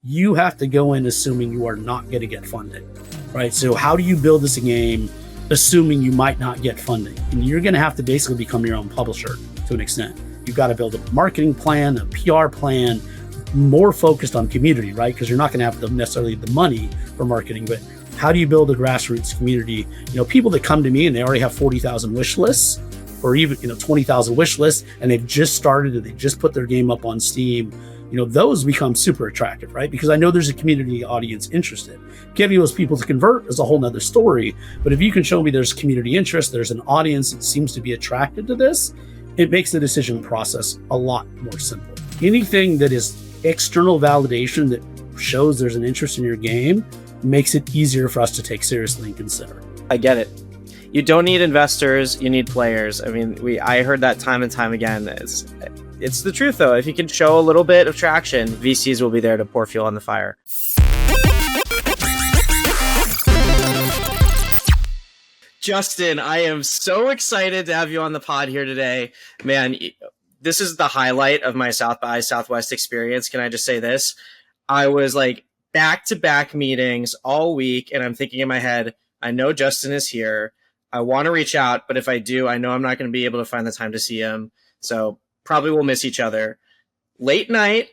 you have to go in assuming you are not going to get funding, right? So how do you build this game assuming you might not get funding? And you're going to have to basically become your own publisher to an extent. You've got to build a marketing plan, a PR plan, more focused on community, right? Because you're not going to have necessarily the money for marketing, but how do you build a grassroots community? People that come to me and they already have 40,000 wish lists, or even 20,000 wish lists, and they've just started and they just put their game up on Steam. Those become super attractive, right? Because I know there's a community audience interested. Getting those people to convert is a whole nother story. But if you can show me there's community interest, there's an audience that seems to be attracted to this, it makes the decision process a lot more simple. Anything that is external validation that shows there's an interest in your game makes it easier for us to take seriously and consider. I get it. You don't need investors, you need players. I mean, I heard that time and time again. It's the truth, though. If you can show a little bit of traction, VCs will be there to pour fuel on the fire. Justin, I am so excited to have you on the pod here today. Man, this is the highlight of my South by Southwest experience. Can I just say this? I was like back-to-back meetings all week, and I'm thinking in my head, I know Justin is here. I want to reach out, but if I do, I know I'm not going to be able to find the time to see him. So probably we'll miss each other. Late night,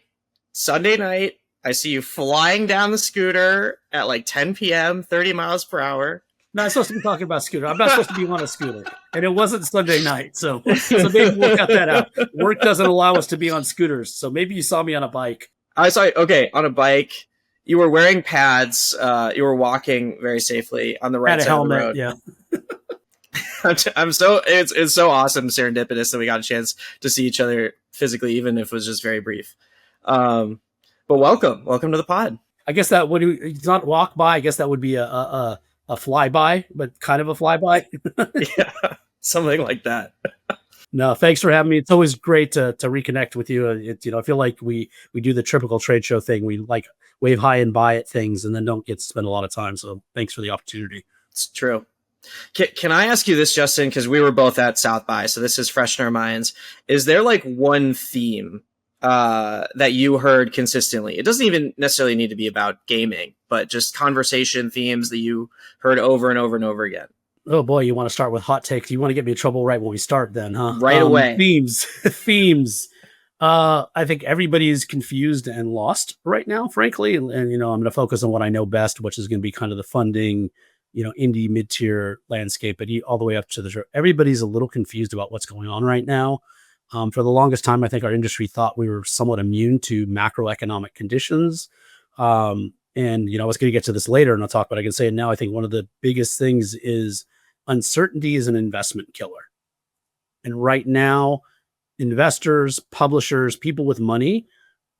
Sunday night, I see you flying down the scooter at like 10 p.m., 30 miles per hour. No, I'm supposed to be talking about scooter. I'm not supposed to be on a scooter. And it wasn't Sunday night. So maybe we'll cut that out. Work doesn't allow us to be on scooters. So maybe you saw me on a bike. I saw, okay, on a bike. You were wearing pads. You were walking very safely on the right side of the road. Yeah. It's so awesome, serendipitous that we got a chance to see each other physically, even if it was just very brief. But welcome to the pod. I guess that would, it's not walk by. I guess that would be a flyby, but kind of a flyby. Yeah, something like that. No, thanks for having me. It's always great to reconnect with you. I feel like we do the typical trade show thing. We like wave high and buy at things and then don't get to spend a lot of time. So thanks for the opportunity. It's true. Can I ask you this, Justin? Because we were both at South by, so this is fresh in our minds. Is there like one theme that you heard consistently? It doesn't even necessarily need to be about gaming, but just conversation themes that you heard over and over and over again. Oh boy, you want to start with hot takes. You want to get me in trouble right when we start then, huh? Right away. Themes. I think everybody is confused and lost right now, frankly. And I'm going to focus on what I know best, which is going to be kind of the funding, indie mid-tier landscape, but all the way up to the show. Everybody's a little confused about what's going on right now. For the longest time, I think our industry thought we were somewhat immune to macroeconomic conditions. And, I was going to get to this later and I'll talk, but I can say it now. I think one of the biggest things is uncertainty is an investment killer. And right now, investors, publishers, people with money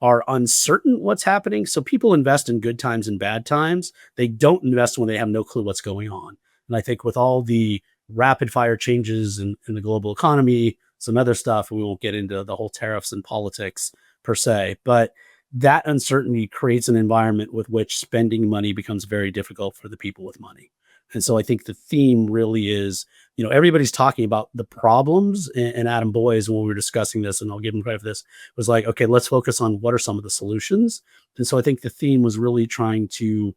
are uncertain what's happening. So people invest in good times and bad times. They don't invest when they have no clue what's going on. And I think with all the rapid fire changes in the global economy, some other stuff, we won't get into the whole tariffs and politics per se, but that uncertainty creates an environment with which spending money becomes very difficult for the people with money. And so I think the theme really is, everybody's talking about the problems, and Adam Boyes, when we were discussing this, and I'll give him credit for this, was like, okay, let's focus on what are some of the solutions. And so I think the theme was really trying to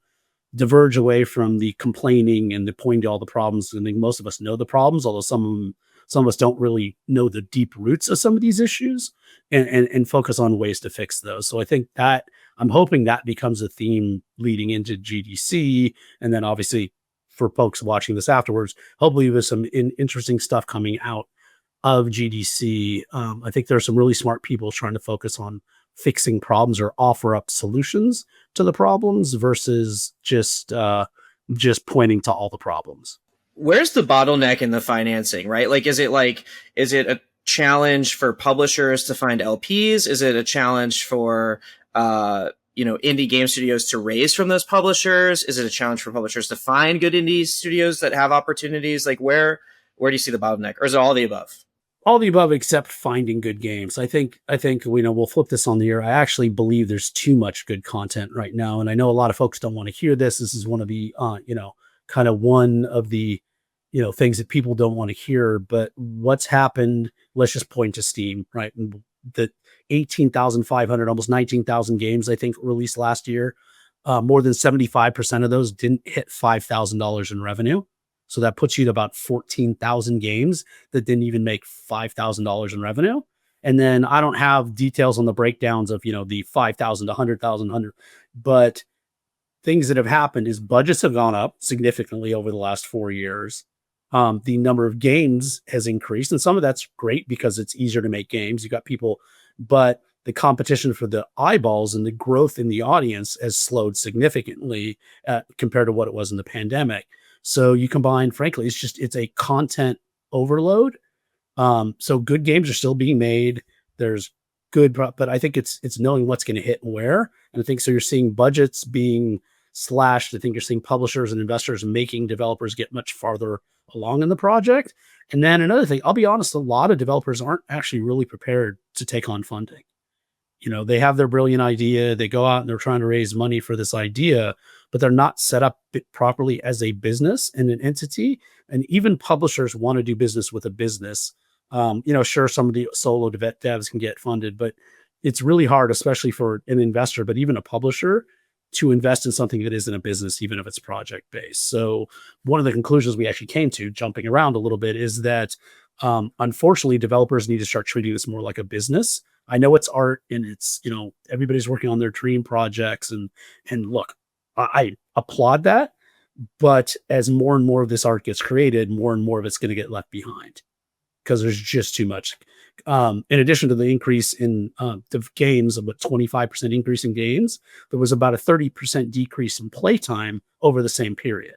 diverge away from the complaining and the pointing to all the problems. I think most of us know the problems, although some of us don't really know the deep roots of some of these issues, and focus on ways to fix those. So I think that I'm hoping that becomes a theme leading into GDC. And then obviously for folks watching this afterwards, hopefully there's some interesting stuff coming out of GDC. I think there are some really smart people trying to focus on fixing problems or offer up solutions to the problems versus just pointing to all the problems. Where's the bottleneck in the financing, right? Is it a challenge for publishers to find LPs? Is it a challenge for, indie game studios to raise from those publishers? Is it a challenge for publishers to find good indie studios that have opportunities? Where do you see the bottleneck, or is it all the above? All the above, except finding good games. I think we'll flip this on the ear. I actually believe there's too much good content right now. And I know a lot of folks don't want to hear this. This is one of the, kind of one of the, things that people don't want to hear, but what's happened, let's just point to Steam, right? The 18,500, almost 19,000 games, I think, released last year. More than 75% of those didn't hit $5,000 in revenue. So that puts you to about 14,000 games that didn't even make $5,000 in revenue. And then I don't have details on the breakdowns of, the 5,000 to 100,000, but things that have happened is budgets have gone up significantly over the last 4 years. The number of games has increased, and some of that's great because it's easier to make games. You got people, but the competition for the eyeballs and the growth in the audience has slowed significantly compared to what it was in the pandemic. So you combine, frankly, it's a content overload. So good games are still being made. There's but I think it's knowing what's going to hit and where. And I think so. You're seeing budgets being slashed. I think you're seeing publishers and investors making developers get much farther along in the project. And then another thing, I'll be honest, a lot of developers aren't actually really prepared to take on funding. They have their brilliant idea. They go out and they're trying to raise money for this idea, but they're not set up properly as a business and an entity. And even publishers want to do business with a business. Sure, some of the solo devs can get funded, but it's really hard, especially for an investor, but even a publisher, to invest in something that isn't a business, even if it's project based. So one of the conclusions we actually came to, jumping around a little bit, is that unfortunately, developers need to start treating this more like a business. I know it's art and it's, everybody's working on their dream projects, and look, I applaud that. But as more and more of this art gets created, more and more of it's going to get left behind because there's just too much. In addition to the increase in the games, about 25% increase in games, there was about a 30% decrease in playtime over the same period.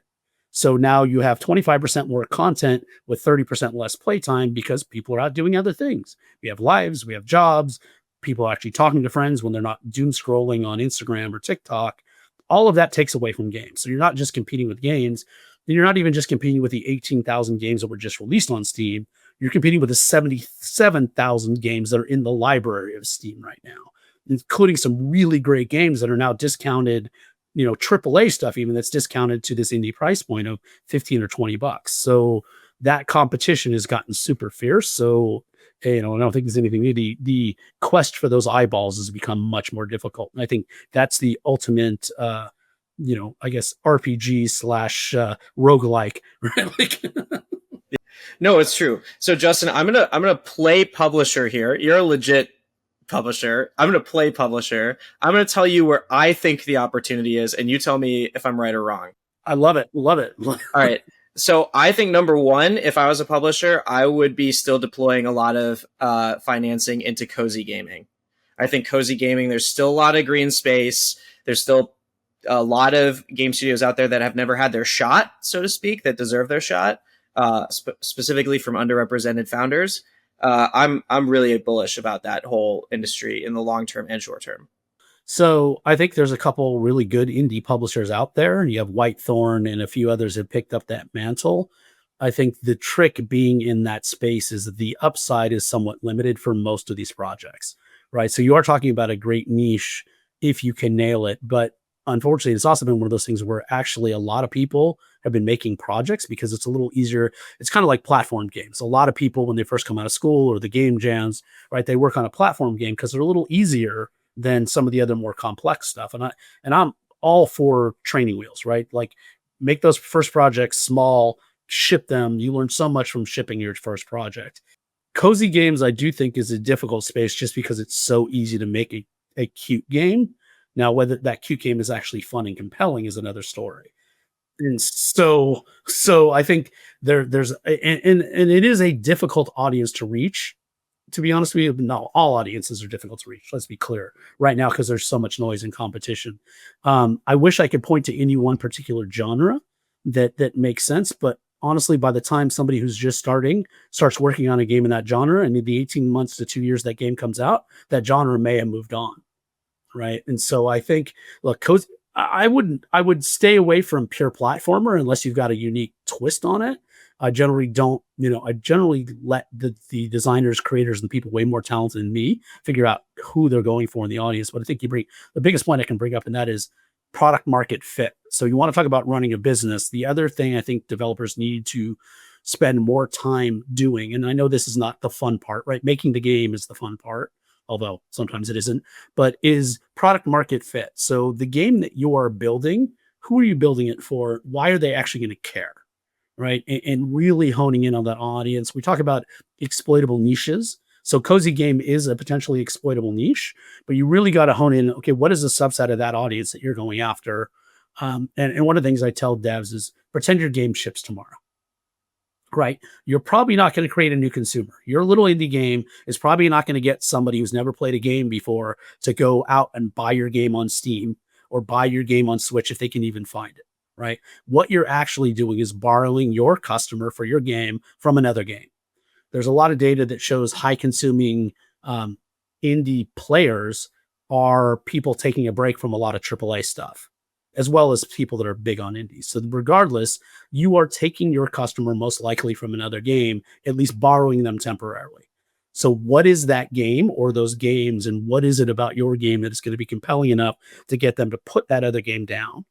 So now you have 25% more content with 30% less playtime because people are out doing other things. We have lives, we have jobs, people are actually talking to friends when they're not doom scrolling on Instagram or TikTok. All of that takes away from games. So you're not just competing with games, and you're not even just competing with the 18,000 games that were just released on Steam. You're competing with the 77,000 games that are in the library of Steam right now, including some really great games that are now discounted, AAA stuff, even that's discounted to this indie price point of 15 or $20. So that competition has gotten super fierce. So, I don't think there's anything new. The quest for those eyeballs has become much more difficult. And I think that's the ultimate, I guess RPG slash roguelike, right? No, it's true. So Justin, I'm gonna play publisher here. You're a legit publisher. I'm gonna play publisher. I'm gonna tell you where I think the opportunity is, and you tell me if I'm right or wrong. I love it. Love it. All right. So I think number one, if I was a publisher, I would be still deploying a lot of financing into cozy gaming. I think cozy gaming, there's still a lot of green space. There's still a lot of game studios out there that have never had their shot, so to speak, that deserve their shot, specifically from underrepresented founders. I'm really bullish about that whole industry in the long term and short term. So I think there's a couple really good indie publishers out there, and you have Whitethorn and a few others have picked up that mantle. I think the trick being in that space is that the upside is somewhat limited for most of these projects, right? So you are talking about a great niche if you can nail it, but unfortunately, it's also been one of those things where actually a lot of people have been making projects because it's a little easier. It's kind of like platform games. A lot of people, when they first come out of school or the game jams, right, they work on a platform game because they're a little easier than some of the other more complex stuff. And I'm all for training wheels, right? Like make those first projects small, ship them. You learn so much from shipping your first project. Cozy games, I do think, is a difficult space just because it's so easy to make a cute game. Now, whether that cute game is actually fun and compelling is another story. And so I think there's and it is a difficult audience to reach. To be honest with you, no, all audiences are difficult to reach. Let's be clear right now because there's so much noise and competition. I wish I could point to any one particular genre that makes sense, but honestly, by the time somebody who's just starts working on a game in that genre, and in the 18 months to 2 years that game comes out, that genre may have moved on. Right. And so I think, look, I would stay away from pure platformer unless you've got a unique twist on it. I generally don't, I generally let the designers, creators, and people way more talented than me figure out who they're going for in the audience. But I think the biggest point I can bring up in that is product market fit. So you want to talk about running a business. The other thing I think developers need to spend more time doing, and I know this is not the fun part, right? Making the game is the fun part. although sometimes it isn't, but is product market fit. So the game that you are building, who are you building it for? Why are they actually going to care? Right. And really honing in on that audience. We talk about exploitable niches. So cozy game is a potentially exploitable niche, but you really got to hone in. Okay, what is the subset of that audience that you're going after? And one of the things I tell devs is pretend your game ships tomorrow. Right. You're probably not going to create a new consumer. Your little indie game is probably not going to get somebody who's never played a game before to go out and buy your game on Steam or buy your game on Switch if they can even find it. Right. What you're actually doing is borrowing your customer for your game from another game. There's a lot of data that shows high consuming indie players are people taking a break from a lot of AAA stuff, as well as people that are big on indies. So regardless, you are taking your customer most likely from another game, at least borrowing them temporarily. So what is that game or those games, and what is it about your game that is going to be compelling enough to get them to put that other game down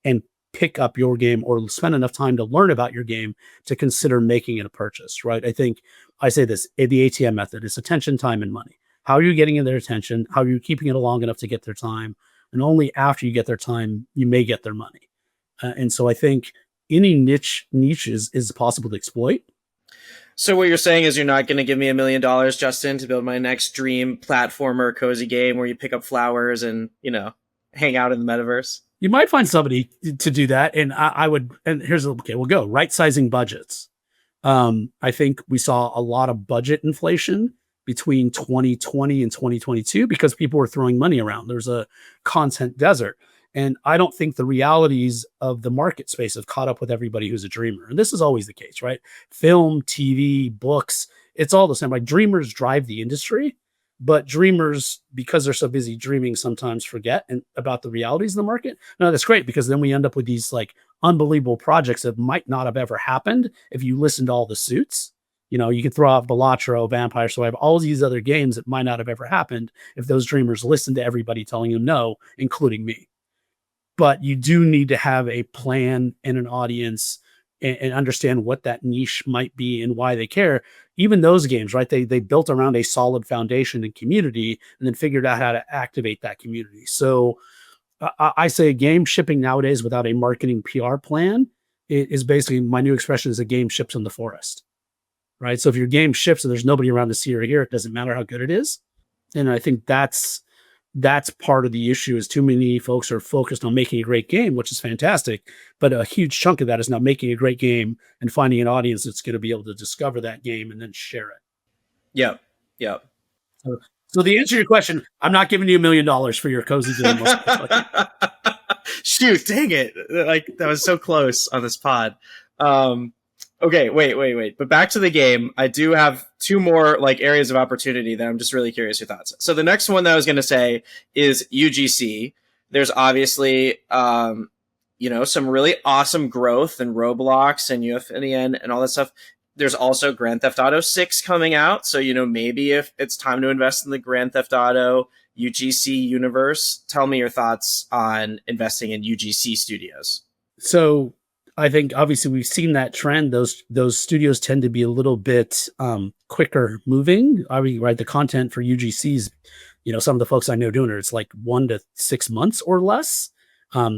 and pick up your game or spend enough time to learn about your game to consider making it a purchase, right? I think I say this, the ATM method is attention, time, and money. How are you getting in their attention? How are you keeping it long enough to get their time? And only after you get their time, you may get their money. And so I think any niche is possible to exploit. So what you're saying is you're not going to give me $1 million, Justin, to build my next dream platformer cozy game where you pick up flowers and, hang out in the metaverse? You might find somebody to do that. And I would, and okay, we'll go right sizing budgets. I think we saw a lot of budget inflation between 2020 and 2022 because people were throwing money around. There's a content desert. And I don't think the realities of the market space have caught up with everybody who's a dreamer. And this is always the case, right? Film, TV, books, it's all the same. Like dreamers drive the industry, but dreamers, because they're so busy dreaming, sometimes forget about the realities of the market. No, that's great because then we end up with these like unbelievable projects that might not have ever happened if you listen to all the suits. You could throw out Balatro, Vampire Survivor, all these other games that might not have ever happened if those dreamers listened to everybody telling them no, including me. But you do need to have a plan and an audience and understand what that niche might be and why they care. Even those games, right? They built around a solid foundation and community and then figured out how to activate that community. So I say a game shipping nowadays without a marketing PR plan is basically, my new expression is a game ships in the forest, right? So if your game ships and there's nobody around to see or hear, it doesn't matter how good it is. And I think that's part of the issue is too many folks are focused on making a great game, which is fantastic. But a huge chunk of that is now making a great game and finding an audience that's going to be able to discover that game and then share it. Yep. Yep. So the answer to your question, I'm not giving you $1 million for your cozy game. Shoot, dang it. Like that was so close on this pod. Okay, wait. But back to the game. I do have two more like areas of opportunity that I'm just really curious your thoughts. So the next one that I was going to say is UGC. There's obviously, some really awesome growth in Roblox and UFNEN and all that stuff. There's also Grand Theft Auto 6 coming out. So, maybe if it's time to invest in the Grand Theft Auto UGC universe, tell me your thoughts on investing in UGC studios. So I think obviously we've seen that trend. Those studios tend to be a little bit quicker moving. I mean, right, the content for UGCs, some of the folks I know doing it, it's like 1 to 6 months or less,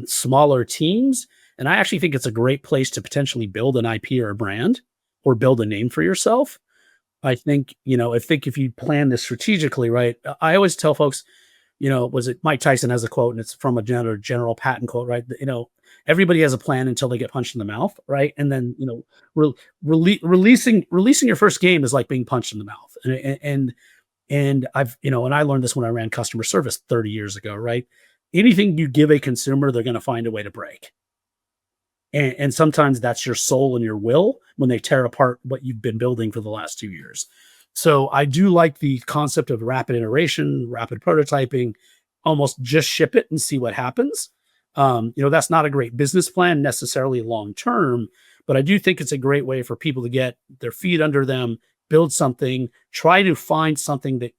smaller teams. And I actually think it's a great place to potentially build an IP or a brand or build a name for yourself. I think, if you plan this strategically, right, I always tell folks, was it Mike Tyson has a quote and it's from a general patent quote, right? Everybody has a plan until they get punched in the mouth, right? And then, releasing your first game is like being punched in the mouth. And I've, and I learned this when I ran customer service 30 years ago, right? Anything you give a consumer, they're going to find a way to break. And sometimes that's your soul and your will when they tear apart what you've been building for the last 2 years. So I do like the concept of rapid iteration, rapid prototyping, almost just ship it and see what happens. That's not a great business plan necessarily long-term, but I do think it's a great way for people to get their feet under them, build something, try to find something that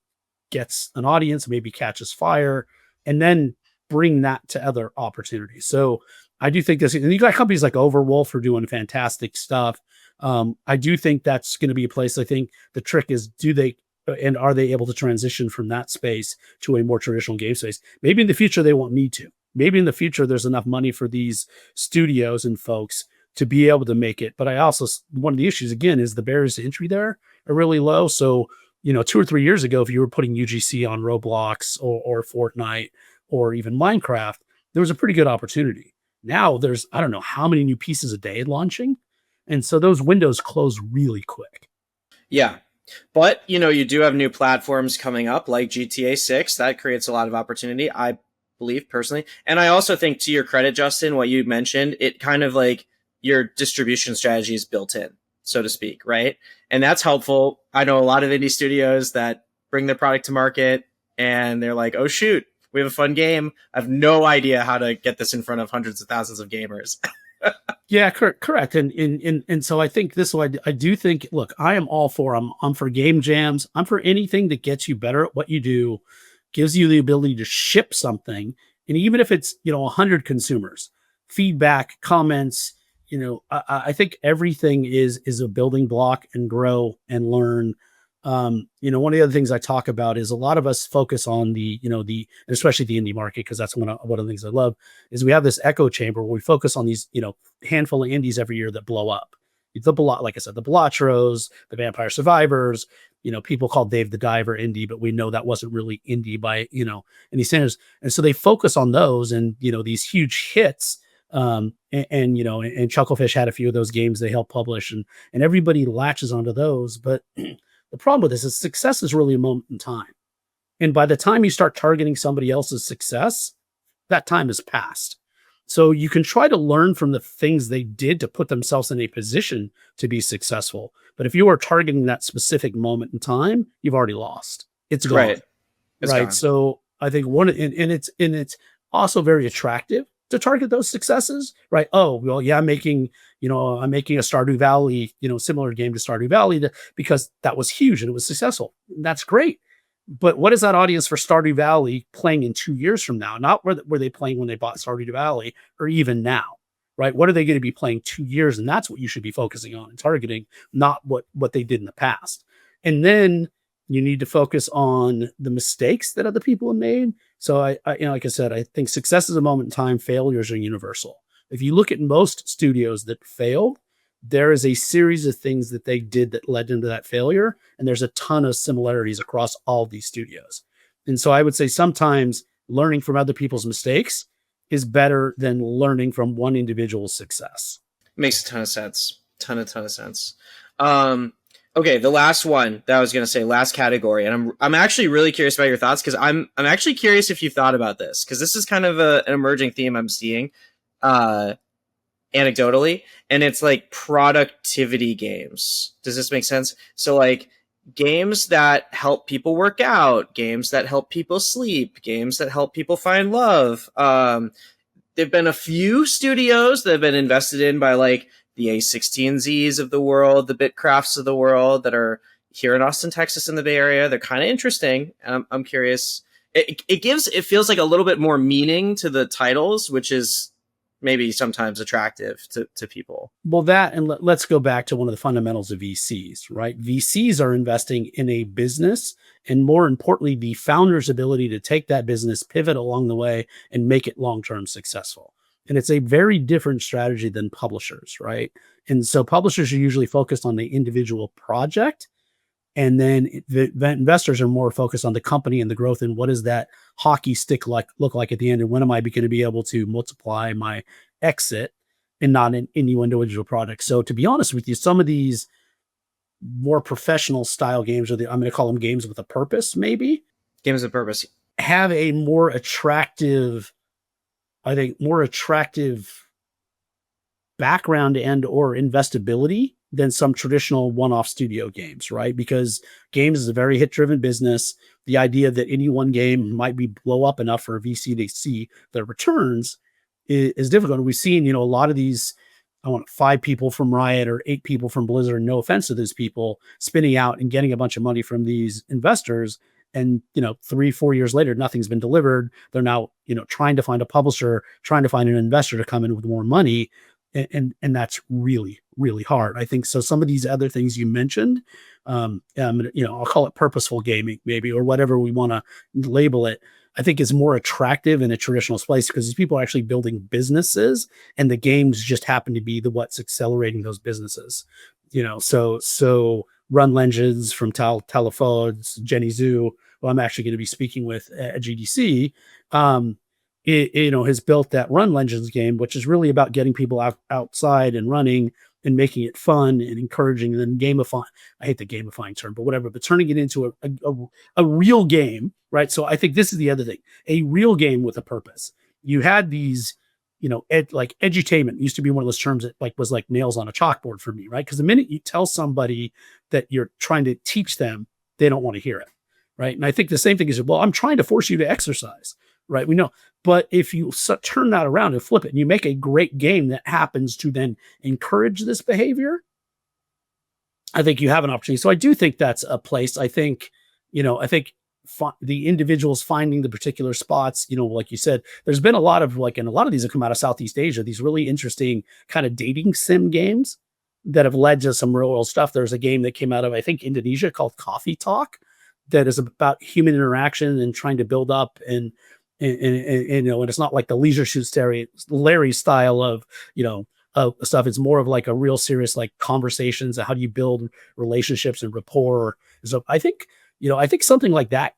gets an audience, maybe catches fire, and then bring that to other opportunities. So I do think this, and you got companies like Overwolf are doing fantastic stuff. I do think that's going to be a place. I think the trick is, do they and are they able to transition from that space to a more traditional game space? Maybe in the future they won't need to. Maybe in the future there's enough money for these studios and folks to be able to make it. But I also, one of the issues again is the barriers to entry there are really low. So 2 or 3 years ago, if you were putting UGC on Roblox or Fortnite or even Minecraft, there was a pretty good opportunity. Now there's, I don't know how many new pieces a day launching, and so those windows close really quick. Yeah. But, you do have new platforms coming up like GTA 6. That creates a lot of opportunity, I believe personally. And I also think, to your credit, Justin, what you mentioned, it kind of like your distribution strategy is built in, so to speak, right? And that's helpful. I know a lot of indie studios that bring their product to market and they're like, oh, shoot, we have a fun game. I have no idea how to get this in front of hundreds of thousands of gamers. Yeah, correct. And so I think this way, I do think, look, I am all for, I'm for game jams. I'm for anything that gets you better at what you do, gives you the ability to ship something. And even if it's, 100 consumers, feedback, comments, I think everything is a building block and grow and learn. One of the other things I talk about is a lot of us focus on especially the indie market, because that's one of the things I love is we have this echo chamber where we focus on these, handful of indies every year that blow up. Like I said, the Balatros, the Vampire Survivors, people call Dave the Diver indie, but we know that wasn't really indie by, any standards. And so they focus on those and, these huge hits. And Chucklefish had a few of those games they helped publish, and everybody latches onto those. But the problem with this is success is really a moment in time. And by the time you start targeting somebody else's success, that time has passed. So you can try to learn from the things they did to put themselves in a position to be successful. But if you are targeting that specific moment in time, you've already lost. It's gone. Right. It's right. gone. So I think it's also very attractive to target those successes, right? Oh, well, yeah, I'm making a Stardew Valley, similar game to Stardew Valley because that was huge and it was successful. That's great. But what is that audience for Stardew Valley playing in 2 years from now? Not were they playing when they bought Stardew Valley or even now, right? What are they going to be playing 2 years? And that's what you should be focusing on and targeting, not what they did in the past. And then you need to focus on the mistakes that other people have made. So I like I said, I think success is a moment in time. Failures are universal. If you look at most studios that failed, there is a series of things that they did that led into that failure. And there's a ton of similarities across all these studios. And so I would say sometimes learning from other people's mistakes is better than learning from one individual's success. Makes a ton of sense. Ton of sense. Okay, the last one that I was going to say, last category, and I'm actually really curious about your thoughts, because I'm actually curious if you've thought about this, because this is kind of an emerging theme I'm seeing anecdotally, and it's like productivity games. Does this make sense? So like games that help people work out, games that help people sleep, games that help people find love. There've been a few studios that have been invested in by like the A16Zs of the world, the Bitcrafts of the world that are here in Austin, Texas, in the Bay Area. They're kind of interesting. I'm curious. It feels like a little bit more meaning to the titles, which is maybe sometimes attractive to people. Well, that, and let's go back to one of the fundamentals of VCs, right? VCs are investing in a business, and more importantly, the founder's ability to take that business, pivot along the way, and make it long-term successful. And it's a very different strategy than publishers, right? And so publishers are usually focused on the individual project. And then the investors are more focused on the company and the growth and what does that hockey stick look like at the end, and when am I going to be able to multiply my exit, and not in any individual product. So to be honest with you, some of these more professional style games, I'm going to call them games with a purpose, maybe games with purpose, have a more attractive background and or investability than some traditional one-off studio games, right? Because games is a very hit-driven business. The idea that any one game might be blow up enough for a VC to see the returns is difficult. And we've seen, a lot of these, 5 people from Riot or 8 people from Blizzard, no offense to those people, spinning out and getting a bunch of money from these investors. And, 3-4 years later, nothing's been delivered. They're now, trying to find a publisher, trying to find an investor to come in with more money. And that's really, really hard. I think so. Some of these other things you mentioned, I'll call it purposeful gaming, maybe, or whatever we want to label it. I think is more attractive in a traditional space because these people are actually building businesses, and the games just happen to be the what's accelerating those businesses. So Run Legends from Telefods, Jenny Zhu, who I'm actually going to be speaking with at GDC, has built that Run Legends game, which is really about getting people outside and running and making it fun and encouraging and then gamifying. I hate the gamifying term, but whatever, but turning it into a real game, right? So I think this is the other thing, a real game with a purpose. You had these, like edutainment used to be one of those terms that was like nails on a chalkboard for me, right? Because the minute you tell somebody that you're trying to teach them, they don't want to hear it, right? And I think the same thing is, well, I'm trying to force you to exercise, right? We know. But if you turn that around and flip it and you make a great game that happens to then encourage this behavior, I think you have an opportunity. So I do think that's a place. I think the individuals finding the particular spots, like you said, there's been a lot of and a lot of these have come out of Southeast Asia, these really interesting kind of dating sim games that have led to some real world stuff. There's a game that came out of, I think, Indonesia called Coffee Talk that is about human interaction and trying to build up and it's not like the Leisure Suit Larry style of stuff. It's more of like a real serious like conversations. How do you build relationships and rapport? So I think something like that,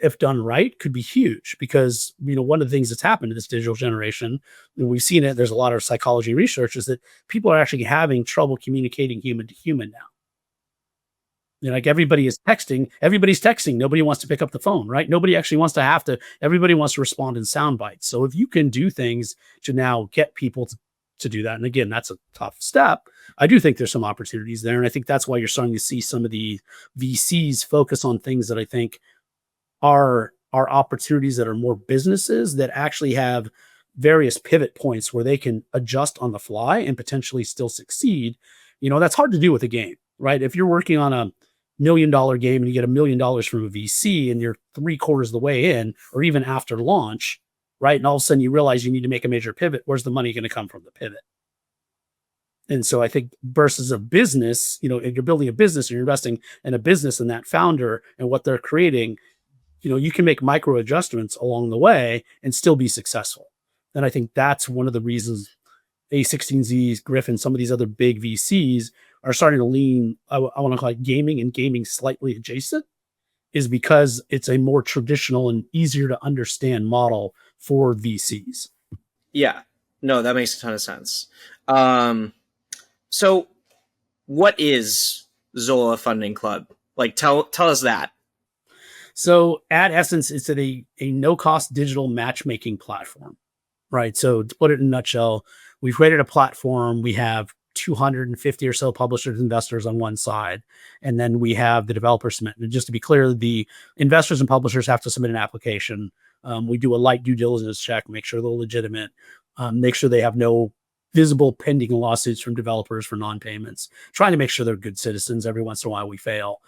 if done right, could be huge because one of the things that's happened to this digital generation, and we've seen it. There's a lot of psychology research is that people are actually having trouble communicating human to human now. Like everybody's texting. Nobody wants to pick up the phone, right? Nobody actually wants to everybody wants to respond in sound bites. So if you can do things to now get people to do that, and again, that's a tough step, I do think there's some opportunities there. And I think that's why you're starting to see some of the VCs focus on things that I think are opportunities that are more businesses that actually have various pivot points where they can adjust on the fly and potentially still succeed. That's hard to do with a game, right? If you're working on a $1 million game and you get $1 million from a VC and you're 3/4 of the way in, or even after launch, right? And all of a sudden you realize you need to make a major pivot. Where's the money going to come from the pivot? And so I think versus a business, if you're building a business and you're investing in a business and that founder and what they're creating, you can make micro adjustments along the way and still be successful. And I think that's one of the reasons A16Zs, Griffin, some of these other big VCs are starting to lean, I want to call it gaming and gaming slightly adjacent, is because it's a more traditional and easier to understand model for VCs. Yeah, no, that makes a ton of sense. So what is Xsolla Funding Club? Like, tell us that. So at essence, it's a no-cost digital matchmaking platform, right? So to put it in a nutshell, we've created a platform. We have 250 or so publishers, investors on one side, and then we have the developers submit. And just to be clear, the investors and publishers have to submit an application. We do a light due diligence check, make sure they're legitimate, make sure they have no visible pending lawsuits from developers for non-payments, trying to make sure they're good citizens. Every once in a while we fail.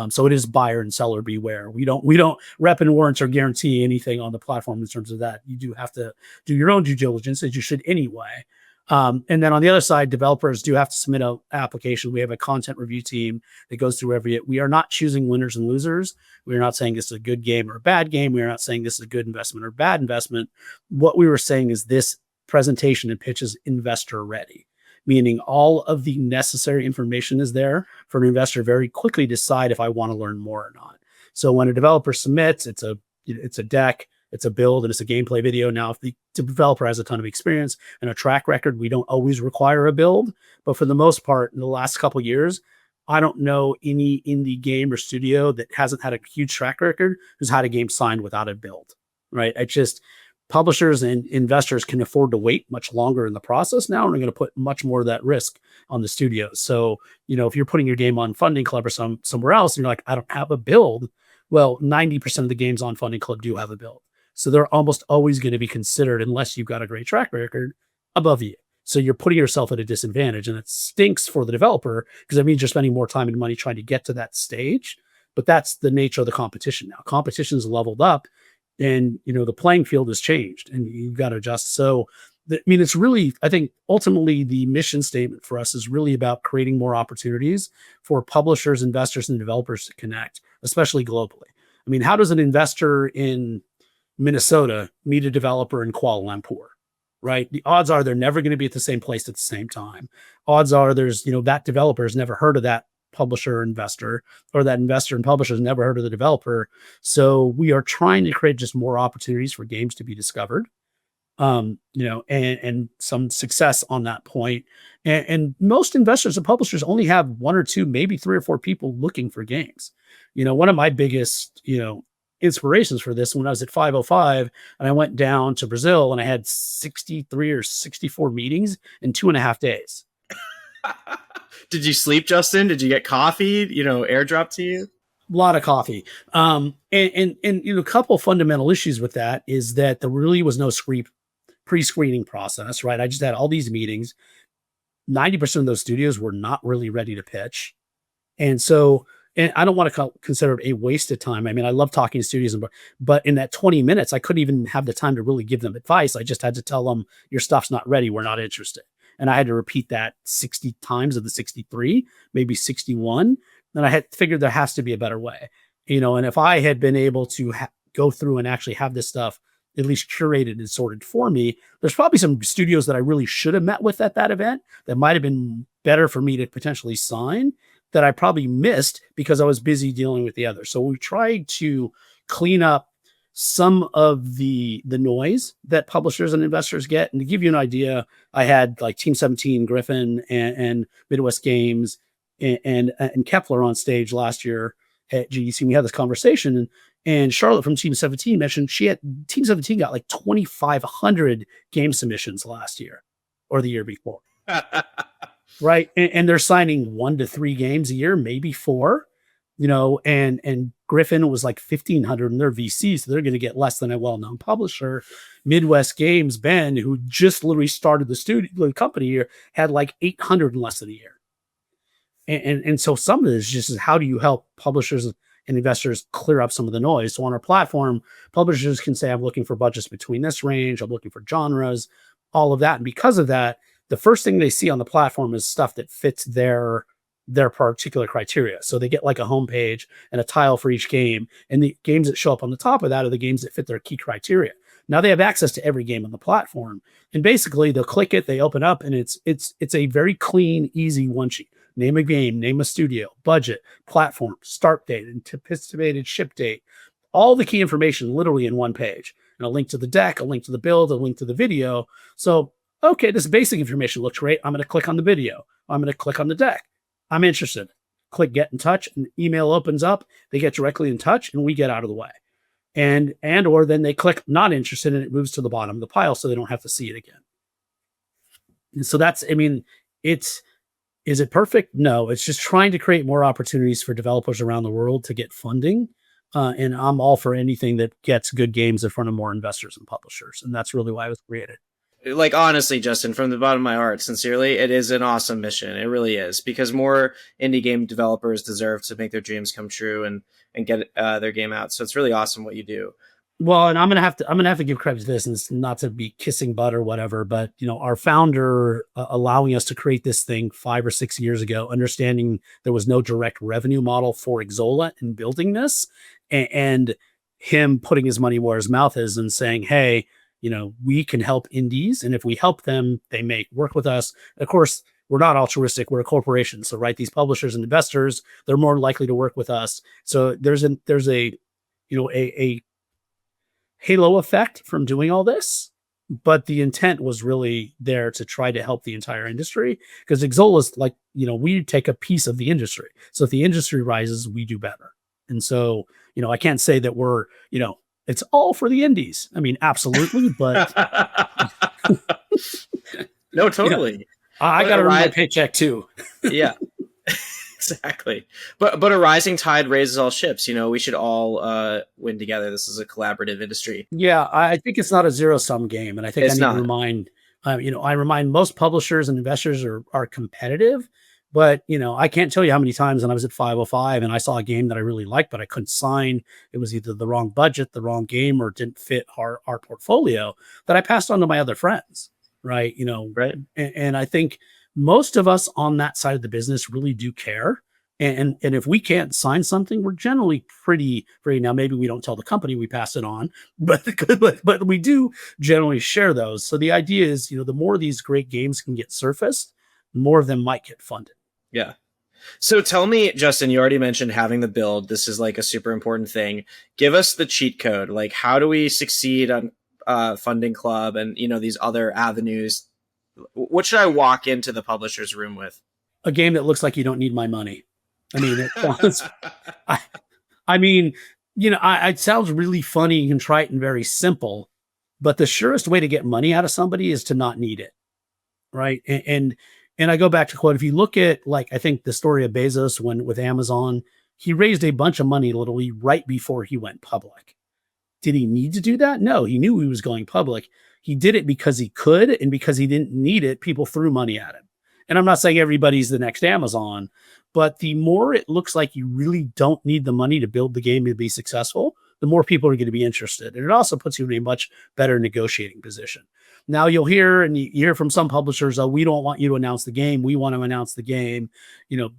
So it is buyer and seller beware. We don't rep and warrants or guarantee anything on the platform in terms of that. You do have to do your own due diligence, as you should anyway. And then on the other side, developers do have to submit an application. We have a content review team that goes through we are not choosing winners and losers. We are not saying this is a good game or a bad game. We are not saying this is a good investment or bad investment. What we were saying is this presentation and pitch is investor ready, meaning all of the necessary information is there for an investor very quickly decide if I want to learn more or not. So when a developer submits, it's a deck, it's a build, and it's a gameplay video. Now, if the developer has a ton of experience and a track record, we don't always require a build. But for the most part, in the last couple of years, I don't know any indie game or studio that hasn't had a huge track record who's had a game signed without a build, right? Publishers and investors can afford to wait much longer in the process now, and are going to put much more of that risk on the studios. So, if you're putting your game on Funding Club or somewhere else, and you're like, I don't have a build. Well, 90% of the games on Funding Club do have a build. So they're almost always going to be considered, unless you've got a great track record, above you. So you're putting yourself at a disadvantage, and it stinks for the developer because it means you're spending more time and money trying to get to that stage. But that's the nature of the competition now. Competition is leveled up, and the playing field has changed, and you've got to adjust. So I mean, it's really, I think ultimately the mission statement for us is really about creating more opportunities for publishers, investors, and developers to connect, especially globally. I mean, how does an investor in Minnesota meet a developer in Kuala Lumpur? Right? The odds are they're never going to be at the same place at the same time. Odds are there's, that developer has never heard of that publisher or investor, or that investor and publisher has never heard of the developer. So we are trying to create just more opportunities for games to be discovered, and some success on that point. And most investors and publishers only have one or two, maybe three or four people looking for games. One of my biggest, inspirations for this when I was at 505 and I went down to Brazil and I had 63 or 64 meetings in 2.5 days. Did you sleep, Justin? Did you get coffee, airdrop to you? A lot of coffee. And a couple of fundamental issues with that is that there really was no pre-screening process, right? I just had all these meetings. 90% of those studios were not really ready to pitch. And so, and I don't want to consider it a waste of time. I mean, I love talking to studios, but in that 20 minutes, I couldn't even have the time to really give them advice. I just had to tell them, your stuff's not ready. We're not interested. And I had to repeat that 60 times of the 63, maybe 61. And I had figured there has to be a better way, and if I had been able to go through and actually have this stuff at least curated and sorted for me, there's probably some studios that I really should have met with at that event that might have been better for me to potentially sign that I probably missed because I was busy dealing with the others. So we tried to clean up some of the noise that publishers and investors get. And to give you an idea, I had like Team 17, Griffin, and Midwest Games, and Kepler on stage last year at GDC. We had this conversation, and Charlotte from Team 17 mentioned Team 17 got like 2,500 game submissions last year or the year before. Right. And they're signing 1 to 3 games a year, maybe 4, and Griffin was like 1,500 in their VC. So they're going to get less than a well-known publisher. Midwest Games, Ben, who just literally started the company here, had like 800 in less than a year. And so some of this just is how do you help publishers and investors clear up some of the noise? So on our platform, publishers can say, I'm looking for budgets between this range. I'm looking for genres, all of that. And because of that, the first thing they see on the platform is stuff that fits their particular criteria. So they get like a homepage and a tile for each game. And the games that show up on the top of that are the games that fit their key criteria. Now they have access to every game on the platform. And basically they'll click it, they open up, and it's a very clean, easy one sheet. Name a game, name a studio, budget, platform, start date, anticipated ship date, all the key information literally in one page. And a link to the deck, a link to the build, a link to the video. So, okay, this basic information looks great. I'm going to click on the video. I'm going to click on the deck. I'm interested. Click get in touch, and the email opens up. They get directly in touch, and we get out of the way. Or then they click not interested, and it moves to the bottom of the pile so they don't have to see it again. And so is it perfect? No, it's just trying to create more opportunities for developers around the world to get funding. And I'm all for anything that gets good games in front of more investors and publishers. And that's really why it was created. Like, honestly, Justin, from the bottom of my heart, sincerely, it is an awesome mission. It really is, because more indie game developers deserve to make their dreams come true and get their game out. So it's really awesome what you do. Well, and I'm gonna have to give credit to this, and it's not to be kissing butt or whatever, but our founder allowing us to create this thing 5 or 6 years ago, understanding there was no direct revenue model for Xsolla in building this, and him putting his money where his mouth is and saying, hey, we can help indies, and if we help them, they may work with us. Of course, we're not altruistic; we're a corporation. So, right, these publishers and investors, they're more likely to work with us. So there's a halo effect from doing all this, but the intent was really there to try to help the entire industry, because Xsolla is like, we take a piece of the industry. So if the industry rises, we do better. And so, I can't say that we're, it's all for the indies. I mean, absolutely, but no, totally. I got to earn my paycheck too. Yeah. Exactly. But a rising tide raises all ships. We should all win together. This is a collaborative industry. Yeah, I think it's not a zero-sum game. And I think I need to remind, I remind most publishers and investors are competitive, but, I can't tell you how many times when I was at 505 and I saw a game that I really liked, but I couldn't sign. It was either the wrong budget, the wrong game, or didn't fit our portfolio, that I passed on to my other friends. right? Right. And I think most of us on that side of the business really do care. And if we can't sign something, we're generally pretty free. Now, maybe we don't tell the company, we pass it on, but but we do generally share those. So the idea is, the more these great games can get surfaced, more of them might get funded. Yeah. So tell me, Justin, you already mentioned having the build. This is like a super important thing. Give us the cheat code. Like, how do we succeed on Funding Club and these other avenues? What should I walk into the publisher's room with? A game that looks like you don't need my money. I mean, I, I mean, it sounds really funny and trite and very simple, but the surest way to get money out of somebody is to not need it, right? And I go back to quote: if you look at, like, I think the story of Bezos when with Amazon, he raised a bunch of money literally right before he went public. Did he need to do that? No, he knew he was going public. He did it because he could, and because he didn't need it, people threw money at him. And I'm not saying everybody's the next Amazon, but the more it looks like you really don't need the money to build the game to be successful, the more people are going to be interested. And it also puts you in a much better negotiating position. Now you'll hear, and you hear from some publishers, oh, we don't want you to announce the game. We want to announce the game,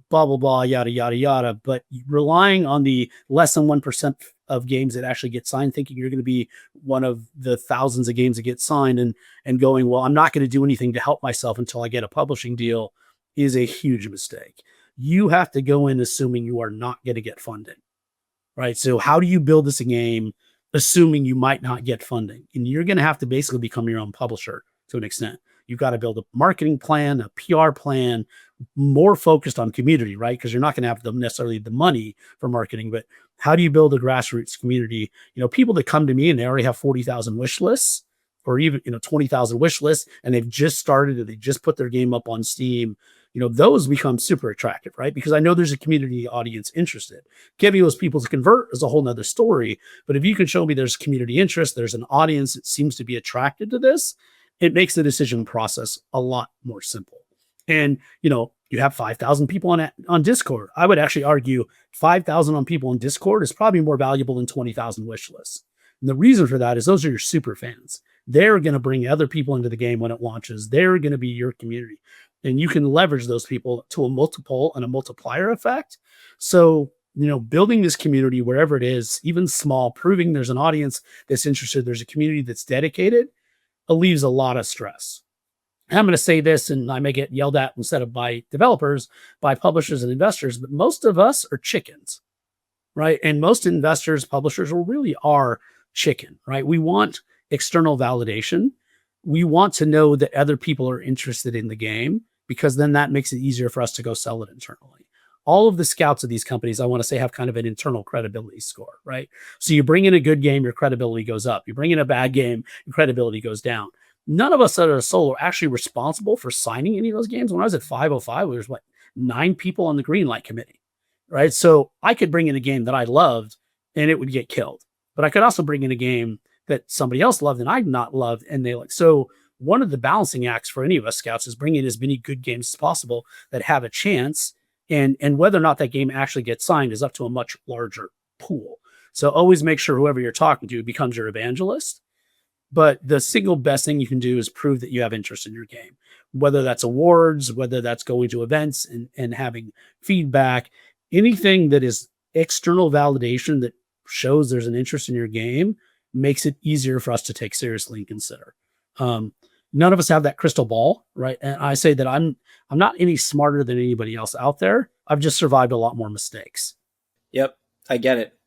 blah, blah, blah, yada, yada, yada. But relying on the less than 1% of games that actually get signed, thinking you're going to be one of the thousands of games that get signed, and going, well, I'm not going to do anything to help myself until I get a publishing deal, is a huge mistake. You have to go in assuming you are not going to get funding, right? So how do you build this game assuming you might not get funding? And you're going to have to basically become your own publisher to an extent. You've got to build a marketing plan, a PR plan, more focused on community, right? Because you're not going to have necessarily the money for marketing, but how do you build a grassroots community? People that come to me and they already have 40,000 wish lists, or even 20,000 wish lists, and they've just started, or they just put their game up on Steam. Those become super attractive, right? Because I know there's a community audience interested. Getting those people to convert is a whole nother story. But if you can show me there's community interest, there's an audience that seems to be attracted to this, it makes the decision process a lot more simple. And, you have 5,000 people on Discord. I would actually argue 5,000 on people on Discord is probably more valuable than 20,000 wish lists. And the reason for that is those are your super fans. They're going to bring other people into the game when it launches. They're going to be your community. And you can leverage those people to a multiple and a multiplier effect. So, building this community wherever it is, even small, proving there's an audience that's interested, there's a community that's dedicated, alleviates a lot of stress. I'm going to say this, and I may get yelled at instead of by developers, by publishers and investors, but most of us are chickens, right? And most investors, publishers really are chicken, right? We want external validation. We want to know that other people are interested in the game, because then that makes it easier for us to go sell it internally. All of the scouts of these companies, I want to say, have kind of an internal credibility score, right? So you bring in a good game, your credibility goes up. You bring in a bad game, your credibility goes down. None of us at Xsolla are actually responsible for signing any of those games. When I was at 505, there was 9 people on the green light committee, right? So I could bring in a game that I loved and it would get killed. But I could also bring in a game that somebody else loved and I'd not loved, and they like. So one of the balancing acts for any of us scouts is bringing in as many good games as possible that have a chance, and whether or not that game actually gets signed is up to a much larger pool. So always make sure whoever you're talking to becomes your evangelist. But the single best thing you can do is prove that you have interest in your game, whether that's awards, whether that's going to events and having feedback, anything that is external validation that shows there's an interest in your game makes it easier for us to take seriously and consider. None of us have that crystal ball, right? And I say that I'm not any smarter than anybody else out there. I've just survived a lot more mistakes. Yep, I get it.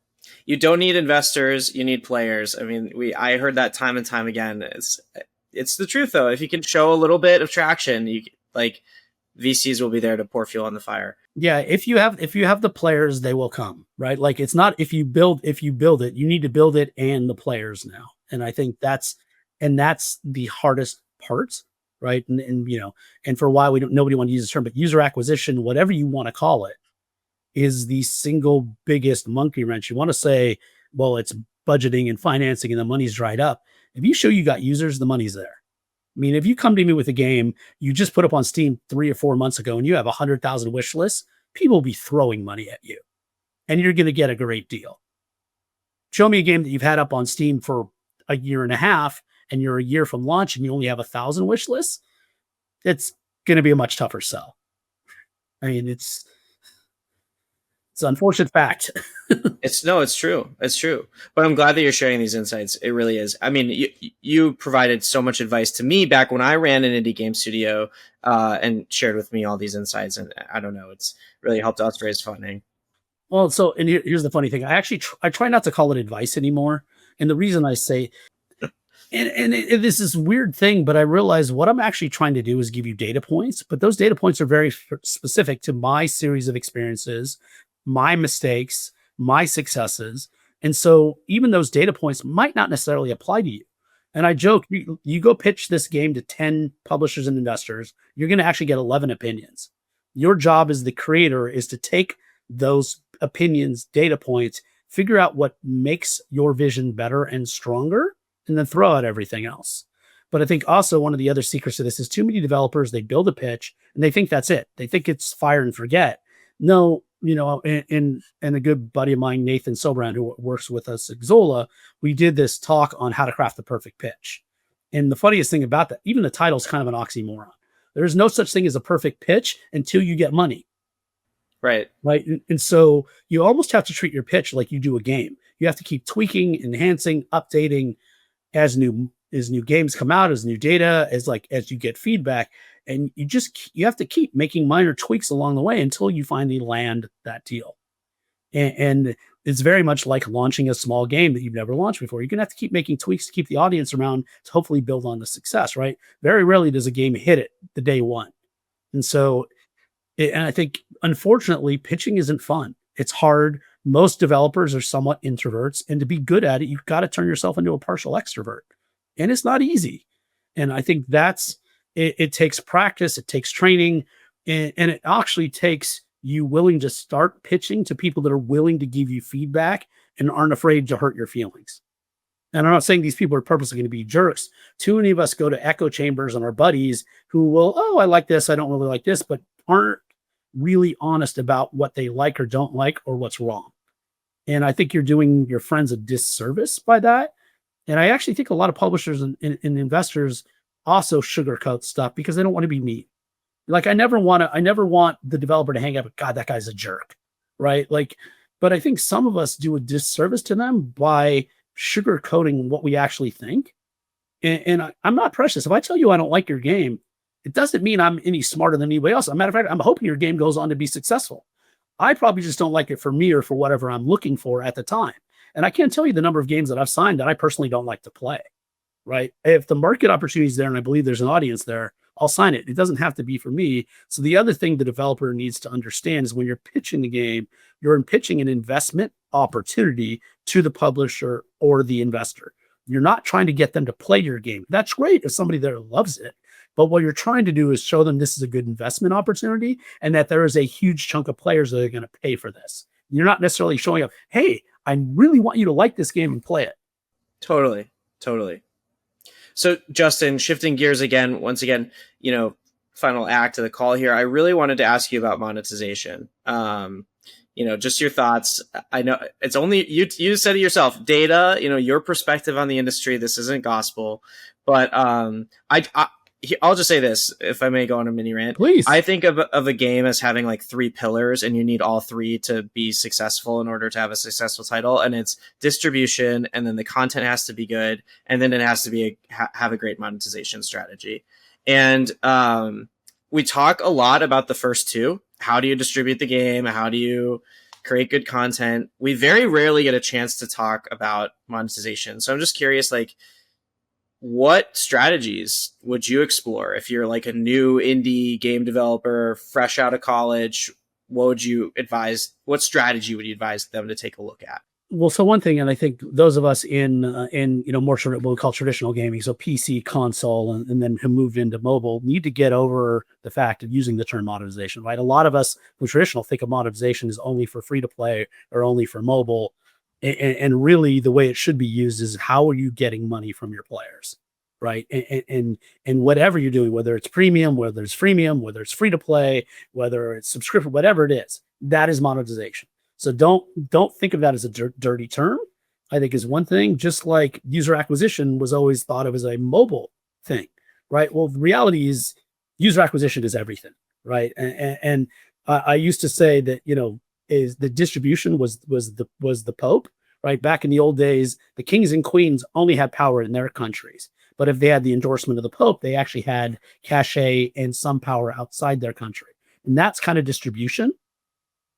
You don't need investors, you need players. I mean, I heard that time and time again. It's the truth though. If you can show a little bit of traction, VCs will be there to pour fuel on the fire. Yeah, if you have the players, they will come, right? Like, it's not if you build it, you need to build it and the players now. And I think that's the hardest part, right? And for a while nobody wanted to use the term, but user acquisition, whatever you want to call it, is the single biggest monkey wrench. You want to say, well, it's budgeting and financing and the money's dried up. If you show you got users, the money's there. I mean, if you come to me with a game you just put up on Steam 3 or 4 months ago and you have 100,000 wish lists, people will be throwing money at you and you're going to get a great deal. Show me a game that you've had up on Steam for a year and a half and you're a year from launch and you only have 1,000 wish lists, it's going to be a much tougher sell. I mean, it's an unfortunate fact. It's true. It's true. But I'm glad that you're sharing these insights. It really is. I mean, you provided so much advice to me back when I ran an indie game studio, and shared with me all these insights. And I don't know, it's really helped us raise funding. Well, so and here's the funny thing. I actually I try not to call it advice anymore. And the reason I say this is weird thing, but I realize what I'm actually trying to do is give you data points, but those data points are very specific to my series of experiences, my mistakes, my successes. And so even those data points might not necessarily apply to you. And I joke, you go pitch this game to 10 publishers and investors, you're going to actually get 11 opinions. Your job as the creator is to take those opinions, data points, figure out what makes your vision better and stronger, and then throw out everything else. But I think also one of the other secrets of this is too many developers, they build a pitch and they think that's it. They think it's fire and forget. No, and a good buddy of mine, Nathan Sobrand, who works with us at Xsolla, we did this talk on how to craft the perfect pitch. And the funniest thing about that, even the title is kind of an oxymoron. There's no such thing as a perfect pitch until you get money. Right. Right. And so you almost have to treat your pitch like you do a game. You have to keep tweaking, enhancing, updating as new games come out, as new data, as you get feedback. And you have to keep making minor tweaks along the way until you finally land that deal. And it's very much like launching a small game that you've never launched before. You're going to have to keep making tweaks to keep the audience around to hopefully build on the success, right? Very rarely does a game hit it the day one. And so, and I think, unfortunately, pitching isn't fun. It's hard. Most developers are somewhat introverts, and to be good at it, you've got to turn yourself into a partial extrovert. And it's not easy. And I think it takes practice, it takes training, and it actually takes you willing to start pitching to people that are willing to give you feedback and aren't afraid to hurt your feelings. And I'm not saying these people are purposely going to be jerks. Too many of us go to echo chambers on our buddies who will, oh, I like this, I don't really like this, but aren't really honest about what they like or don't like or what's wrong. And I think you're doing your friends a disservice by that. And I actually think a lot of publishers and investors also sugarcoat stuff because they don't want to be mean. Like I never want the developer to hang up, God, that guy's a jerk. Right. But I think some of us do a disservice to them by sugarcoating what we actually think. And I'm not precious. If I tell you I don't like your game, it doesn't mean I'm any smarter than anybody else. As a matter of fact, I'm hoping your game goes on to be successful. I probably just don't like it for me or for whatever I'm looking for at the time. And I can't tell you the number of games that I've signed that I personally don't like to play, right? If the market opportunity is there and I believe there's an audience there, I'll sign it. It doesn't have to be for me. So the other thing the developer needs to understand is when you're pitching the game, you're pitching an investment opportunity to the publisher or the investor. You're not trying to get them to play your game. That's great if somebody there loves it. But what you're trying to do is show them this is a good investment opportunity and that there is a huge chunk of players that are going to pay for this. You're not necessarily showing up, hey, I really want you to like this game and play it. Totally. So Justin, shifting gears again, once again, final act of the call here, I really wanted to ask you about monetization. Just your thoughts. I know it's only, you said it yourself, data, your perspective on the industry. This isn't gospel, but I'll just say this, if I may go on a mini rant. Please. I think of a game as having like 3 pillars, and you need all 3 to be successful in order to have a successful title. And it's distribution, and then the content has to be good, and then it has to be have a great monetization strategy. And we talk a lot about the first 2. How do you distribute the game? How do you create good content? We very rarely get a chance to talk about monetization. So I'm just curious, what strategies would you explore if you're like a new indie game developer fresh out of college? What strategy would you advise them to take a look at? Well, so one thing, and I think those of us in more what we call traditional gaming, so PC, console, and then who moved into mobile, need to get over the fact of using the term monetization, right? A lot of us who traditional think of monetization is only for free to play or only for mobile. And really the way it should be used is how are you getting money from your players, right? And whatever you're doing, whether it's premium, whether it's freemium, whether it's free to play, whether it's subscription, whatever it is, that is monetization. So don't think of that as a dirty term. I think is one thing, just like user acquisition was always thought of as a mobile thing, right? Well, the reality is user acquisition is everything, right? And I used to say that, is the distribution was the Pope, right? Back in the old days, the kings and queens only had power in their countries. But if they had the endorsement of the Pope, they actually had cachet and some power outside their country. And that's kind of distribution.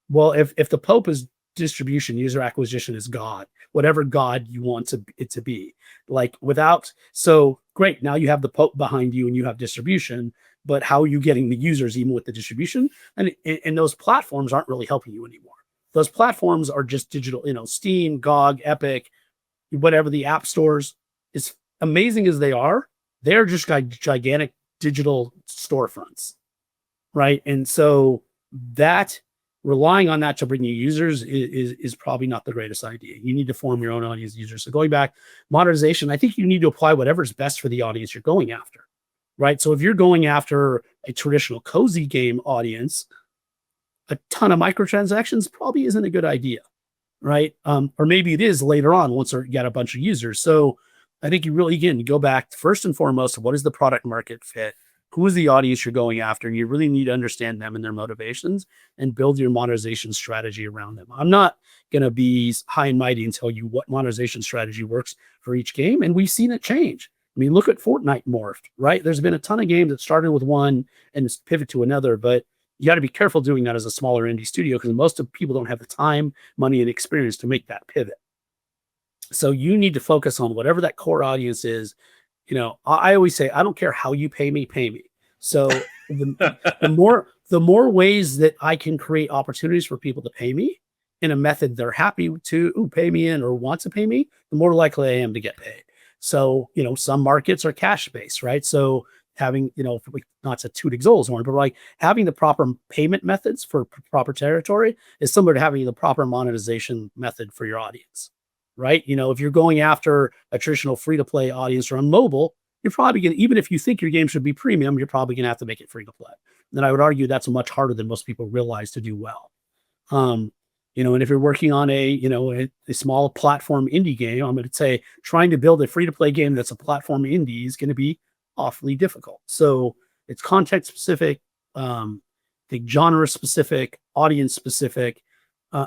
Well, if the Pope is distribution, user acquisition is God, whatever God you want it to be. Like without, so great. Now you have the Pope behind you and you have distribution, but how are you getting the users even with the distribution? And those platforms aren't really helping you anymore. Those platforms are just digital, Steam, GOG, Epic, whatever the app stores. As amazing as they are, they're just gigantic digital storefronts, right? And so that relying on that to bring you users is probably not the greatest idea. You need to form your own audience users. So going back, monetization, I think you need to apply whatever's best for the audience you're going after, right? So if you're going after a traditional cozy game audience, a ton of microtransactions probably isn't a good idea, right? Or maybe it is later on once you get a bunch of users. So I think you really, again, you go back first and foremost, what is the product market fit? Who is the audience you're going after? And you really need to understand them and their motivations and build your monetization strategy around them. I'm not going to be high and mighty and tell you what monetization strategy works for each game. And we've seen it change. I mean, look at Fortnite morphed, right? There's been a ton of games that started with one and pivot to another, but you got to be careful doing that as a smaller indie studio because most of people don't have the time, money, and experience to make that pivot. So you need to focus on whatever that core audience is. I always say, I don't care how you pay me, pay me. So the more ways that I can create opportunities for people to pay me in a method they're happy to pay me in or want to pay me, the more likely I am to get paid. So, some markets are cash based, right? So having, not to toot Xsolla's horn, but like having the proper payment methods for proper territory is similar to having the proper monetization method for your audience. Right? If you're going after a traditional free-to-play audience or on mobile, you're probably going to, even if you think your game should be premium, you're probably going to have to make it free-to-play. And I would argue that's much harder than most people realize to do well. And if you're working on a small platform indie game, I'm going to say trying to build a free-to-play game that's a platform indie is going to be awfully difficult. So it's context specific, the genre specific, audience specific,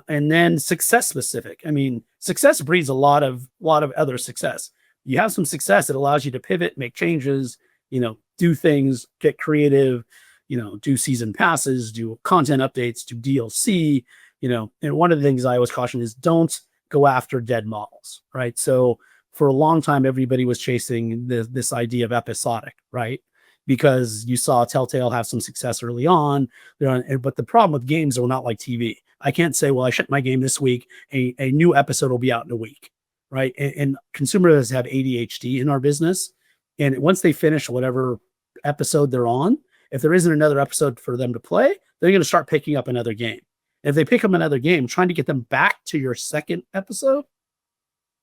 and then success specific. I mean, success breeds a lot of other success. You have some success that allows you to pivot, make changes, do things, get creative, do season passes, do content updates, do DLC, and one of the things I always caution is don't go after dead models, right? So for a long time, everybody was chasing this idea of episodic, right? Because you saw Telltale have some success early on. But the problem with games are not like TV. I can't say, well, I shipped my game this week. A new episode will be out in a week, right? And consumers have ADHD in our business. And once they finish whatever episode they're on, if there isn't another episode for them to play, they're going to start picking up another game. And if they pick up another game, trying to get them back to your second episode,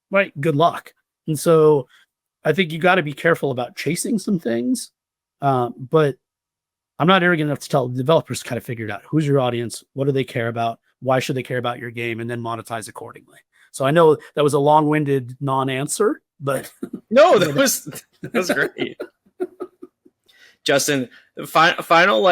right? Good luck. And so I think you got to be careful about chasing some things. But I'm not arrogant enough to tell developers to kind of figure it out. Who's your audience? What do they care about? Why should they care about your game? And then monetize accordingly. So I know that was a long-winded non-answer, but no, that was great. Justin, the final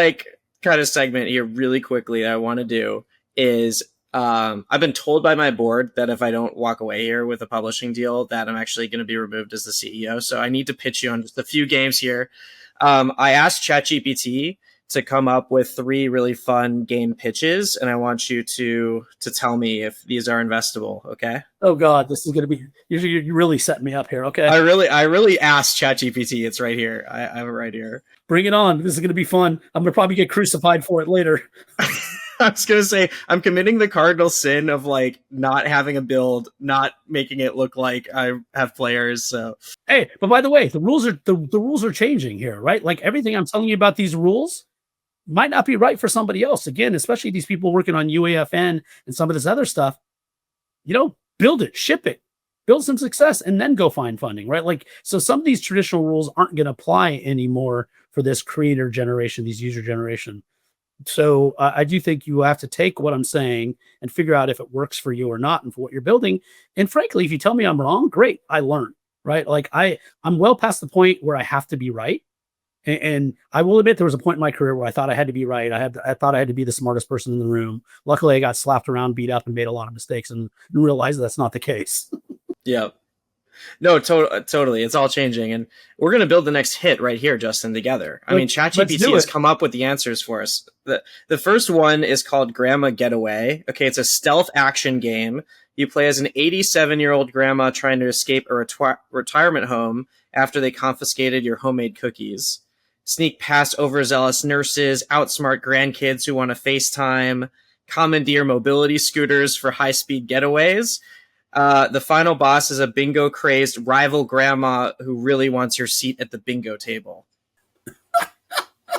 kind of segment here really quickly that I want to do is I've been told by my board that if I don't walk away here with a publishing deal, that I'm actually going to be removed as the CEO. So I need to pitch you on just a few games here. I asked ChatGPT to come up with 3 really fun game pitches, and I want you to tell me if these are investable. Okay. Oh God, this is going to be, you're really setting me up here. Okay. I really asked ChatGPT. It's right here. I have it right here. Bring it on. This is going to be fun. I'm going to probably get crucified for it later. I was going to say, I'm committing the cardinal sin of not having a build, not making it look like I have players. So, hey, but by the way, the rules are changing here, right? Like everything I'm telling you about these rules might not be right for somebody else. Again, especially these people working on UAFN and some of this other stuff, build it, ship it, build some success, and then go find funding, right? Like, so some of these traditional rules aren't going to apply anymore for this creator generation, these user generation. So I do think you have to take what I'm saying and figure out if it works for you or not, and for what you're building. And frankly, if you tell me I'm wrong, great, I learn, right? Like I'm well past the point where I have to be right. And I will admit there was a point in my career where I thought I had to be right. I thought I had to be the smartest person in the room. Luckily, I got slapped around, beat up, and made a lot of mistakes, and realized that's not the case. Yeah. No, totally. It's all changing. And we're going to build the next hit right here, Justin, together. I mean, ChatGPT has come up with the answers for us. The first one is called Grandma Getaway. Okay, it's a stealth action game. You play as an 87-year-old grandma trying to escape a retirement home after they confiscated your homemade cookies. Sneak past overzealous nurses, outsmart grandkids who want to FaceTime, commandeer mobility scooters for high-speed getaways. The final boss is a bingo-crazed rival grandma who really wants your seat at the bingo table.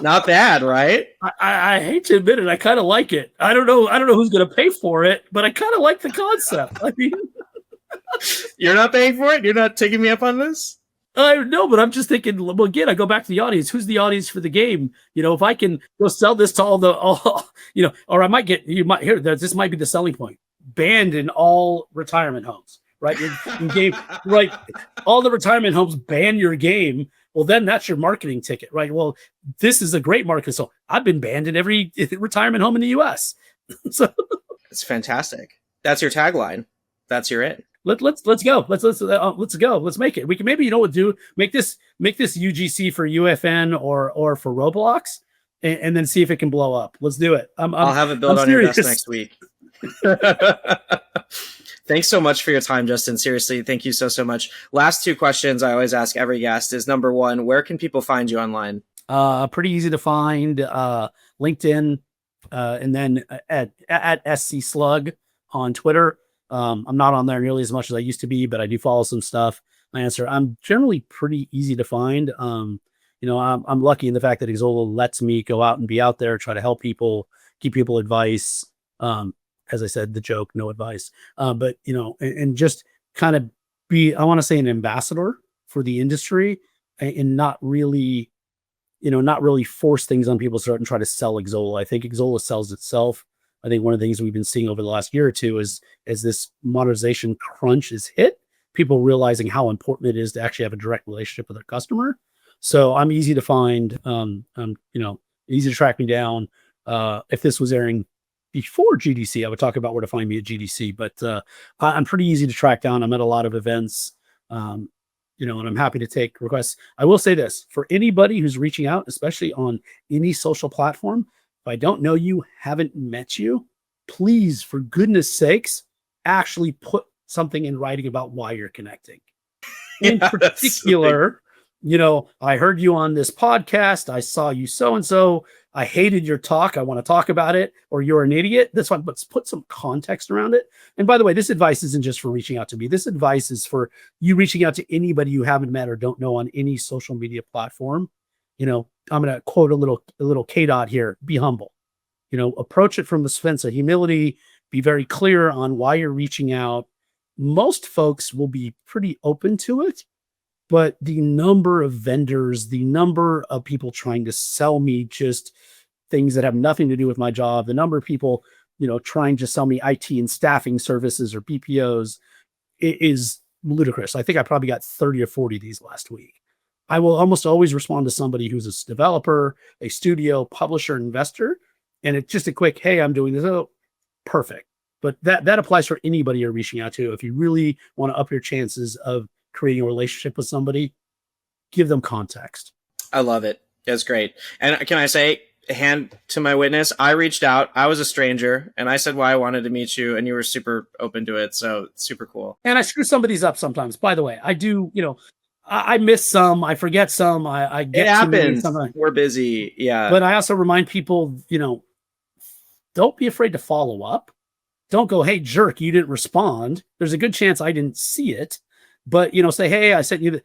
Not bad, right? I hate to admit it, I kind of like it. I don't know who's going to pay for it, but I kind of like the concept. I mean, you're not paying for it? You're not taking me up on this? I know, but I'm just thinking, well, again, I go back to the audience. Who's the audience for the game? If I can go sell this to all, or I might this might be the selling point. Banned in all retirement homes, right? In game, right? All the retirement homes ban your game. Well, then that's your marketing ticket, right? Well, this is a great market. So I've been banned in every retirement home in the U.S. So it's fantastic. That's your tagline. That's your it. Let's go. Let's go. Let's make it. We can maybe make this UGC for UFN or for Roblox, and then see if it can blow up. Let's do it. I'll have it built on your desk next week. Thanks so much for your time, Justin. Seriously, thank you so much. Last two questions I always ask every guest is, number one, where can people find you online? Pretty easy to find. LinkedIn, and then at SC Slug on Twitter. I'm not on there nearly as much as I used to be, but I do follow some stuff. I'm generally pretty easy to find. I'm lucky in the fact that Xsolla lets me go out and be out there, try to help people, give people advice. As I said, the joke, no advice. But and just kind of be, I want to say, an ambassador for the industry, and not really force things on people to start and try to sell Xsolla. I think Xsolla sells itself. I think one of the things we've been seeing over the last year or two is this monetization crunch is hit, people realizing how important it is to actually have a direct relationship with their customer. So I'm easy to find, easy to track me down. If this was airing before GDC, I would talk about where to find me at GDC, but I'm pretty easy to track down. I'm at a lot of events, and I'm happy to take requests. I will say this, for anybody who's reaching out, especially on any social platform, if I don't know you, haven't met you, please, for goodness sakes, actually put something in writing about why you're connecting. In particular, I heard you on this podcast. I saw you so-and-so. I hated your talk. I want to talk about it. Or you're an idiot. That's fine. But put some context around it. And by the way, this advice isn't just for reaching out to me. This advice is for you reaching out to anybody you haven't met or don't know on any social media platform. I'm going to quote a little K-Dot here. Be humble. Approach it from the sense of humility. Be very clear on why you're reaching out. Most folks will be pretty open to it. But the number of vendors, the number of people trying to sell me just things that have nothing to do with my job, the number of people, trying to sell me IT and staffing services or BPOs is ludicrous. I think I probably got 30 or 40 of these last week. I will almost always respond to somebody who's a developer, a studio, publisher, investor, and it's just a quick, hey, I'm doing this. Oh, perfect. But that applies for anybody you're reaching out to. If you really want to up your chances of creating a relationship with somebody, give them context. I love it. That's great. And can I say, hand to my witness, I reached out. I was a stranger and I said why I wanted to meet you, and you were super open to it. So super cool. And I screw somebody's up sometimes. By the way, I do, I miss some, I forget some, I get it happens. We're busy. Yeah. But I also remind people, don't be afraid to follow up. Don't go, hey, jerk, you didn't respond. There's a good chance I didn't see it. But, say, hey, I sent you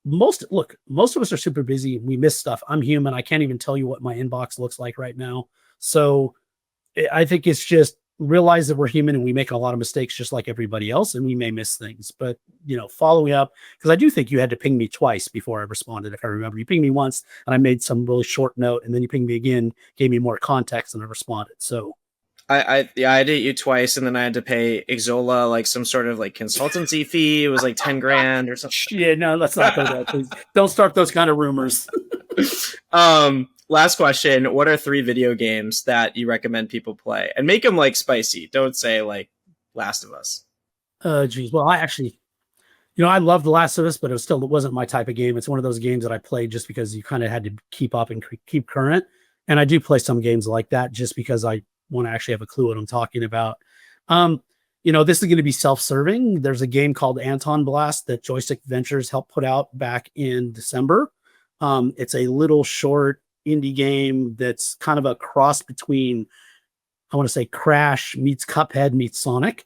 most of us are super busy. We miss stuff. I'm human. I can't even tell you what my inbox looks like right now. So I think it's just realize that we're human and we make a lot of mistakes just like everybody else, and we may miss things. But following up, because I do think you had to ping me twice before I responded. If I remember, you pinged me once and I made some really short note, and then you pinged me again, gave me more context, and I responded. So I had to hit you twice, and then I had to pay Xsolla like some sort of like consultancy fee. It was like 10 grand or something. yeah, no, let's not go there, please. Don't start those kind of rumors. Last question. What are 3 video games that you recommend people play? And make them like spicy. Don't say like Last of Us. Geez. Well, I actually, I love The Last of Us, but it wasn't my type of game. It's one of those games that I played just because you kind of had to keep up and keep current. And I do play some games like that just because I want to actually have a clue what I'm talking about. This is going to be self-serving. There's a game called Anton Blast that Joystick Ventures helped put out back in December. It's a little short indie game that's kind of a cross between, I want to say, Crash meets Cuphead meets Sonic.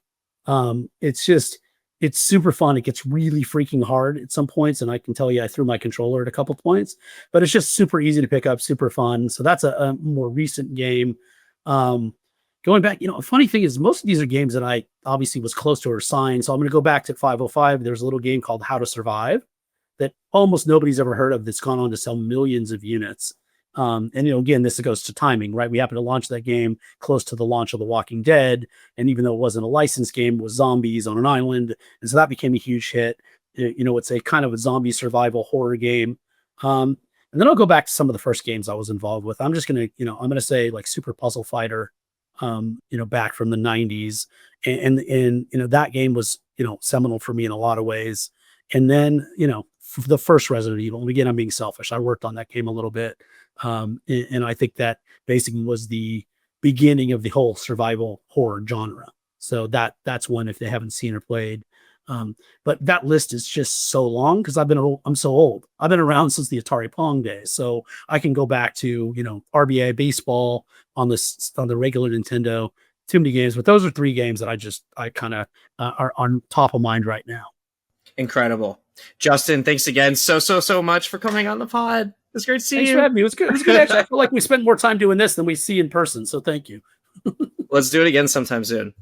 It's super fun. It gets really freaking hard at some points, and I can tell you I threw my controller at a couple points, but it's just super easy to pick up, super fun. So that's a more recent game. Going back, a funny thing is most of these are games that I obviously was close to or signed. So I'm going to go back to 505. There's a little game called How to Survive that almost nobody's ever heard of, that's gone on to sell millions of units. And again, this goes to timing, right? We happened to launch that game close to the launch of The Walking Dead, and even though it wasn't a licensed game, it was zombies on an island, and so that became a huge hit. It's a kind of a zombie survival horror game. And then I'll go back to some of the first games I was involved with. I'm just gonna, I'm gonna say like Super Puzzle Fighter, back from the 90s, and that game was seminal for me in a lot of ways. And then the first Resident Evil. And again, I'm being selfish. I worked on that game a little bit. And I think that basically was the beginning of the whole survival horror genre. So that's one if they haven't seen or played. But that list is just so long because I'm so old. I've been around since the Atari Pong days. So I can go back to, RBI baseball on the regular Nintendo, too many games, but those are 3 games that I kind of are on top of mind right now. Incredible. Justin, thanks again so much for coming on the pod. It's great to see you. Thanks for having me. It was good. It was good. Actually, I feel like we spent more time doing this than we see in person. So thank you. Let's do it again sometime soon.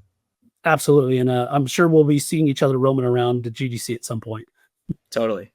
Absolutely. And I'm sure we'll be seeing each other roaming around the GDC at some point. Totally.